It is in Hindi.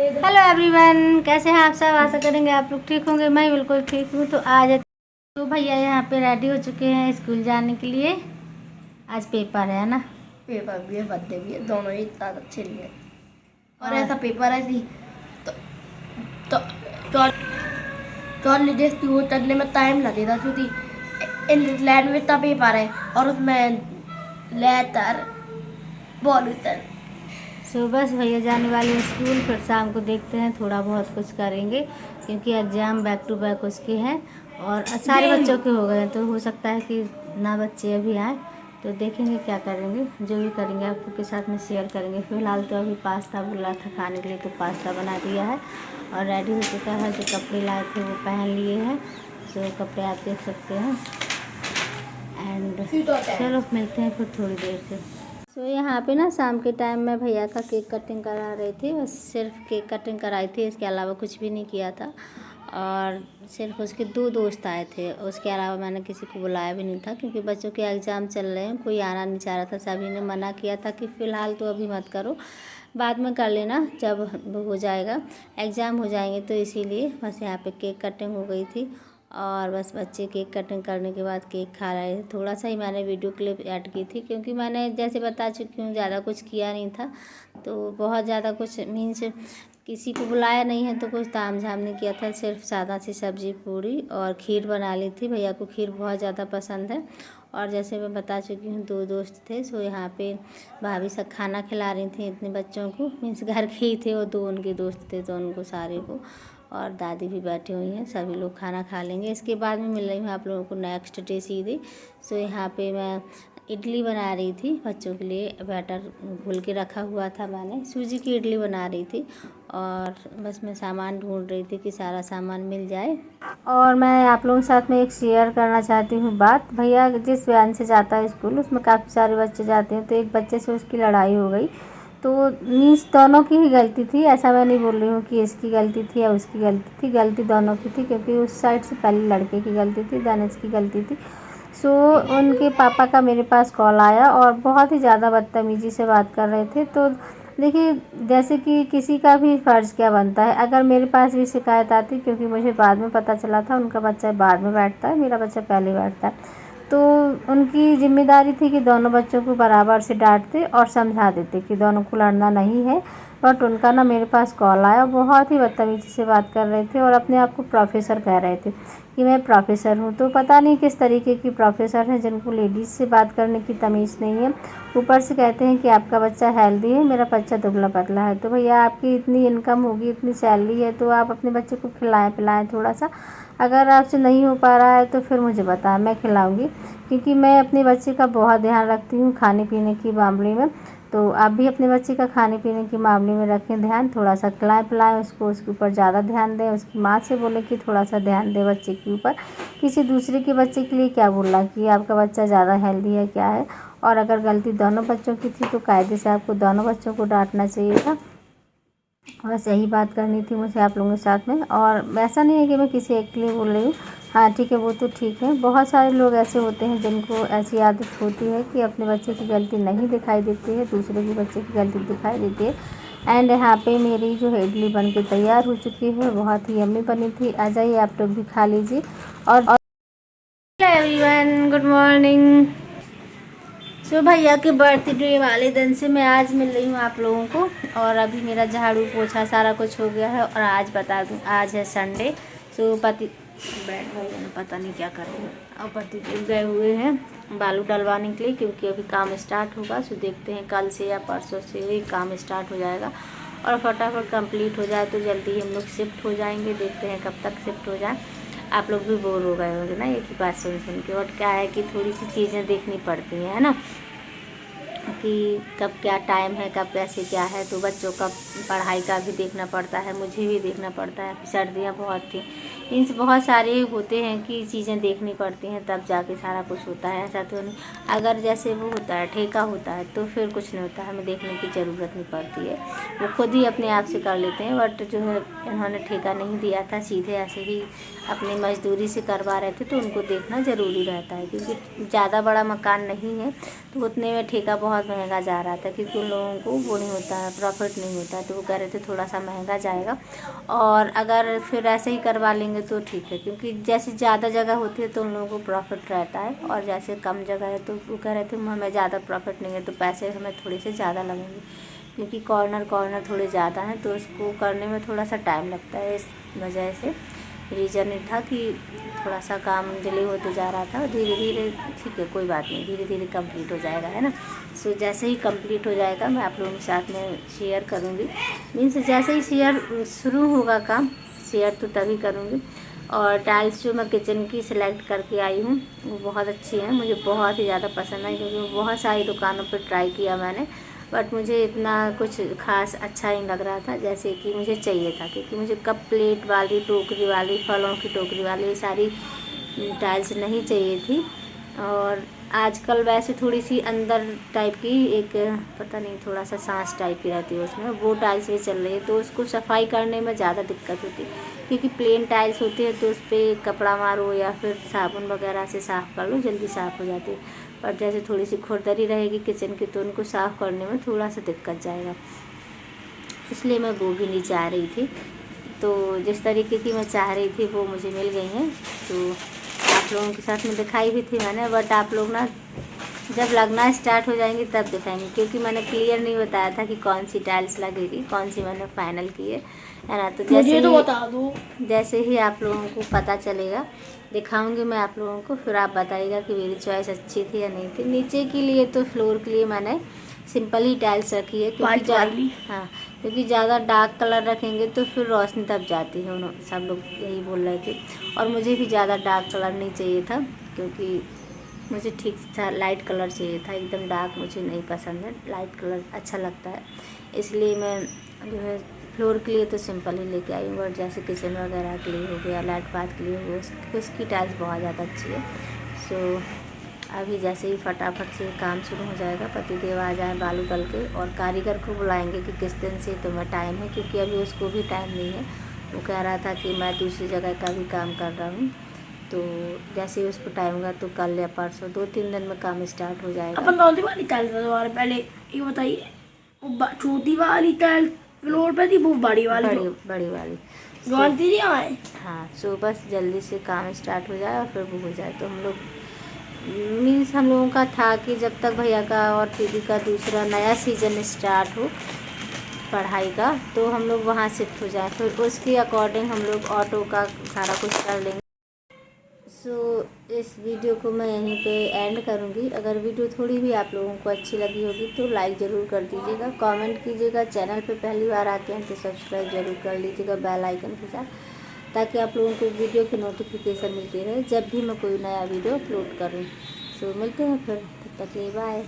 हेलो एवरीवन, कैसे हैं आप सब। आशा करेंगे आप लोग ठीक होंगे। मैं बिल्कुल ठीक हूँ। तो आज तो भैया यहाँ पे रेडी हो चुके हैं स्कूल जाने के लिए। आज पेपर है ना, पेपर भी है, बर्थडे भी है, दोनों ही इतना अच्छे लिए। और ऐसा पेपर है कि हॉलीडेज की वो करने में टाइम लगेगा क्योंकि इंग्लिश लैंग्वेज में इतना पेपर है और उसमें लेटर पॉल्यूशन। सो बस भैया जाने वाले हैं स्कूल। फिर शाम को देखते हैं, थोड़ा बहुत कुछ करेंगे क्योंकि एग्ज़ाम बैक टू बैक उसके हैं और सारे बच्चों के हो गए हैं। तो हो सकता है कि ना बच्चे अभी आए, तो देखेंगे क्या करेंगे। जो भी करेंगे आप लोग के साथ में शेयर करेंगे। फिलहाल तो अभी पास्ता बोल रहा था खाने के लिए, तो पास्ता बना दिया है और रेडी हो चुका है। जो कपड़े लाए थे वो पहन लिए हैं। जो कपड़े आप देख सकते हैं। एंड चलो मिलते हैं फिर थोड़ी देर से। तो यहाँ पे ना शाम के टाइम में भैया का केक कटिंग करा रही थी। बस सिर्फ केक कटिंग कराई थी, इसके अलावा कुछ भी नहीं किया था। और सिर्फ उसके 2 दोस्त आए थे, उसके अलावा मैंने किसी को बुलाया भी नहीं था क्योंकि बच्चों के एग्ज़ाम चल रहे हैं। कोई आना नहीं चाह रहा था। सभी ने मना किया था कि फ़िलहाल तो अभी मत करो, बाद में कर लेना जब हो जाएगा, एग्ज़ाम हो जाएंगे। तो इसीलिए बस यहाँ पे केक कटिंग हो गई थी और बस बच्चे केक कटिंग करने के बाद केक खा रहे थे। थोड़ा सा ही मैंने वीडियो क्लिप ऐड की थी क्योंकि मैंने जैसे बता चुकी हूँ ज़्यादा कुछ किया नहीं था। तो बहुत ज़्यादा कुछ मीन्स किसी को बुलाया नहीं है, तो कुछ ताम झाम नहीं किया था। सिर्फ सादा सी सब्ज़ी पूरी और खीर बना ली थी। भैया को खीर बहुत ज़्यादा पसंद है। और जैसे मैं बता चुकी हूँ 2 दोस्त थे। सो यहाँ पे भाभी सब खाना खिला रही थी इतने बच्चों को। मीन्स घर के ही थे और 2 उनके दोस्त थे, तो उनको सारे को। और दादी भी बैठी हुई हैं। सभी लोग खाना खा लेंगे। इसके बाद में मिल रही हूँ आप लोगों को नेक्स्ट डे सीधे। सो यहाँ पे मैं इडली बना रही थी बच्चों के लिए। बैटर घोल के रखा हुआ था, मैंने सूजी की इडली बना रही थी। और बस मैं सामान ढूंढ रही थी कि सारा सामान मिल जाए। और मैं आप लोगों के साथ में एक शेयर करना चाहती हूँ बात। भैया जिस वैन से जाता है स्कूल, उसमें काफ़ी सारे बच्चे जाते हैं। तो एक बच्चे से उसकी लड़ाई हो गई। तो मीन्स दोनों की ही गलती थी। ऐसा मैं नहीं बोल रही हूँ कि इसकी गलती थी या उसकी गलती थी। गलती दोनों की थी क्योंकि उस साइड से पहले लड़के की गलती थी, देन इसकी गलती थी। सो उनके पापा का मेरे पास कॉल आया और बहुत ही ज़्यादा बदतमीज़ी से बात कर रहे थे। तो देखिए, जैसे कि किसी का भी फ़र्ज़ क्या बनता है, अगर मेरे पास भी शिकायत आती, क्योंकि मुझे बाद में पता चला था उनका बच्चा बाद में बैठता है, मेरा बच्चा पहले बैठता है। तो उनकी ज़िम्मेदारी थी कि दोनों बच्चों को बराबर से डांटते और समझा देते कि दोनों को लड़ना नहीं है। बट उनका ना मेरे पास कॉल आया, बहुत ही बदतमीज़ी से बात कर रहे थे और अपने आप को प्रोफेसर कह रहे थे कि मैं प्रोफेसर हूँ। तो पता नहीं किस तरीके की प्रोफेसर हैं जिनको लेडीज़ से बात करने की तमीज़ नहीं है। ऊपर से कहते हैं कि आपका बच्चा हेल्दी है, मेरा बच्चा दुबला पतला है। तो भैया आपकी इतनी इनकम होगी, इतनी सैलरी है, तो आप अपने बच्चे को खिलाएं पिलाएं थोड़ा सा। अगर आपसे नहीं हो पा रहा है तो फिर मुझे बताएं, मैं खिलाऊंगी क्योंकि मैं अपने बच्चे का बहुत ध्यान रखती हूँ खाने पीने के मामले में। तो आप भी अपने बच्चे का खाने पीने के मामले में रखें ध्यान। थोड़ा सा खिलाएं पिलाएं उसको, उसके ऊपर ज़्यादा ध्यान दें। उसकी माँ से बोलें कि थोड़ा सा ध्यान दें बच्चे के ऊपर। किसी दूसरे के बच्चे के लिए क्या बोलना कि आपका बच्चा ज़्यादा हेल्दी है क्या है। और अगर गलती दोनों बच्चों की थी तो कायदे से आपको दोनों बच्चों को डांटना चाहिए था। बस यही बात करनी थी मुझे आप लोगों के साथ में। और ऐसा नहीं है कि मैं किसी एक के लिए बोल रही हूँ। हाँ ठीक है, वो तो ठीक है। बहुत सारे लोग ऐसे होते हैं जिनको ऐसी आदत होती है कि अपने बच्चे की गलती नहीं दिखाई देती है, दूसरे के बच्चे की गलती दिखाई देती है। एंड यहाँ पे मेरी जो है इडली बन के तैयार हो चुकी है, बहुत ही यम्मी बनी थी। आ जाइए आप लोग भी खा लीजिए। और हेलो एवरीवन, गुड मॉर्निंग। सो भैया के बर्थडे वाले दिन से मैं आज मिल रही हूँ आप लोगों को। और अभी मेरा झाड़ू पोछा सारा कुछ हो गया है। और आज बता दूँ, आज है संडे। सो पति बैठ भैया ने पता नहीं क्या कर रहे हैं, और पति गए हुए हैं बालू डलवाने के लिए क्योंकि अभी काम स्टार्ट होगा। सो देखते हैं कल से या परसों से ही काम स्टार्ट हो जाएगा और फटाफट कंप्लीट हो जाए तो जल्दी ही हम लोग शिफ्ट हो जाएंगे। देखते हैं कब तक शिफ्ट हो जाए। आप लोग भी बोर हो गए होंगे ना एक ही बात सुन सुन के। और क्या है कि थोड़ी सी चीज़ें देखनी पड़ती हैं, है ना, कि कब क्या टाइम है, कब कैसे क्या है। तो बच्चों का पढ़ाई का भी देखना पड़ता है, मुझे भी देखना पड़ता है। सर्दियाँ बहुत थी, मीन्स बहुत सारे होते हैं कि चीज़ें देखनी पड़ती हैं, तब जाके सारा कुछ होता है। ऐसा तो नहीं, अगर जैसे वो होता है ठेका होता है तो फिर कुछ नहीं होता, हमें देखने की ज़रूरत नहीं पड़ती है, वो खुद ही अपने आप से कर लेते हैं। बट जो है इन्होंने ठेका नहीं दिया था, सीधे ऐसे ही अपनी मजदूरी से करवा रहे थे, तो उनको देखना ज़रूरी रहता है क्योंकि ज़्यादा बड़ा मकान नहीं है। तो उतने में ठेका बहुत महंगा जा रहा था, क्योंकि उन लोगों को वो नहीं होता है, प्रॉफिट नहीं होता है, तो वो कह रहे थे थोड़ा सा महंगा जाएगा। और अगर फिर ऐसे ही करवा लेंगे तो ठीक है, क्योंकि जैसे ज़्यादा जगह होती है तो उन लोगों को प्रॉफिट रहता है, और जैसे कम जगह है तो वो कह रहे थे हमें ज़्यादा प्रॉफिट नहीं है, तो पैसे हमें थोड़े से ज़्यादा लगेंगे, क्योंकि कॉर्नर थोड़े ज़्यादा हैं, तो उसको करने में थोड़ा सा टाइम लगता है। इस वजह से रीज़न ये था कि थोड़ा सा काम डिले होते जा रहा था। धीरे धीरे ठीक है, कोई बात नहीं, धीरे धीरे कंप्लीट हो जाएगा, है ना। सो जैसे ही कंप्लीट हो जाएगा मैं आप लोगों के साथ में शेयर करूँगी, मीन्स जैसे ही शेयर शुरू होगा काम, शेयर तो तभी करूँगी। और टाइल्स जो मैं किचन की सिलेक्ट करके आई हूँ वो बहुत अच्छी है, मुझे बहुत ही ज़्यादा पसंद है, क्योंकि बहुत सारी दुकानों पर ट्राई किया मैंने, बट मुझे इतना कुछ खास अच्छा नहीं लग रहा था जैसे कि मुझे चाहिए था, क्योंकि मुझे कप प्लेट वाली, टोकरी वाली, फलों की टोकरी वाली, ये सारी टाइल्स नहीं चाहिए थी। और आजकल वैसे थोड़ी सी अंदर टाइप की एक, पता नहीं, थोड़ा सा सांस टाइप की रहती है उसमें, वो टाइल्स भी चल रही है, तो उसको सफाई करने में ज़्यादा दिक्कत होती है, क्योंकि प्लेन टाइल्स होती है तो उस पर कपड़ा मारो या फिर साबुन वगैरह से साफ़ कर लो, जल्दी साफ़ हो जाती है। पर जैसे थोड़ी सी खुरदरी रहेगी किचन की तो उनको साफ़ करने में थोड़ा सा दिक्कत जाएगा, इसलिए मैं वो भी नहीं चाह रही थी। तो जिस तरीके की मैं चाह रही थी वो मुझे मिल गई हैं, तो आप लोगों के साथ में दिखाई भी थी मैंने, बट आप लोग ना जब लगना स्टार्ट हो जाएंगे तब दिखाएंगे, क्योंकि मैंने क्लियर नहीं बताया था कि कौन सी टाइल्स लगेगी, कौन सी मैंने फाइनल की है ना। तो मुझे तो बता दो, जैसे ही आप लोगों को पता चलेगा दिखाऊंगी मैं आप लोगों को, फिर आप बताइएगा कि मेरी चॉइस अच्छी थी या नहीं थी। नीचे के लिए तो फ्लोर के लिए मैंने सिंपल ही टाइल्स रखी है, क्योंकि हाँ, क्योंकि ज़्यादा डार्क कलर रखेंगे तो फिर रोशनी दब जाती है, उन्होंने सब लोग यही बोल रहे थे। और मुझे भी ज़्यादा डार्क कलर नहीं चाहिए था, क्योंकि मुझे ठीक था लाइट कलर चाहिए था, एकदम डार्क मुझे नहीं पसंद है, लाइट कलर अच्छा लगता है। इसलिए मैं जो है फ्लोर के लिए तो सिंपल ही लेके आई हूँ, और जैसे किचन वगैरह के लिए हो गया, लाइट पाथ के लिए हो गया, उसकी टाइल्स बहुत ज़्यादा अच्छी है। सो अभी जैसे ही फटाफट से काम शुरू हो जाएगा, पतिदेव आ जाए बालू तल के, और कारीगर को बुलाएंगे कि किस दिन से तुम्हें टाइम है, क्योंकि अभी उसको भी टाइम नहीं है। वो कह रहा था कि मैं दूसरी जगह का भी काम कर रहा हूँ, तो जैसे ही उसको टाइम होगा तो कल या परसों 2-3 दिन में काम स्टार्ट हो जाएगा। अपन कौन सी वाली टाइल्स लगवा रहे, पहले ये बताइए। वो छोटी वाली टाइल्स फ्लोर पे थी, वो बड़ी वाली, बड़ी वाली जानती नहीं आए। हाँ, सो बस जल्दी से काम स्टार्ट हो जाए और फिर वो हो जाए, तो हम लोग मीन्स हम लोगों का था कि जब तक भैया का और दीदी का दूसरा नया सीज़न स्टार्ट हो पढ़ाई का, तो हम लोग वहाँ शिफ्ट हो जाए, फिर उसके अकॉर्डिंग हम लोग ऑटो का सारा कुछ कर लेंगे। सो इस वीडियो को मैं यहीं पे एंड करूँगी। अगर वीडियो थोड़ी भी आप लोगों को अच्छी लगी होगी तो लाइक ज़रूर कर दीजिएगा, कमेंट कीजिएगा, चैनल पे पहली बार आते हैं तो सब्सक्राइब ज़रूर कर लीजिएगा बेल आइकन के साथ, ताकि आप लोगों को वीडियो की नोटिफिकेशन मिलती रहे जब भी मैं कोई नया वीडियो अपलोड करूँ। सो मिलते हैं फिर, तब तक के लिए बाय।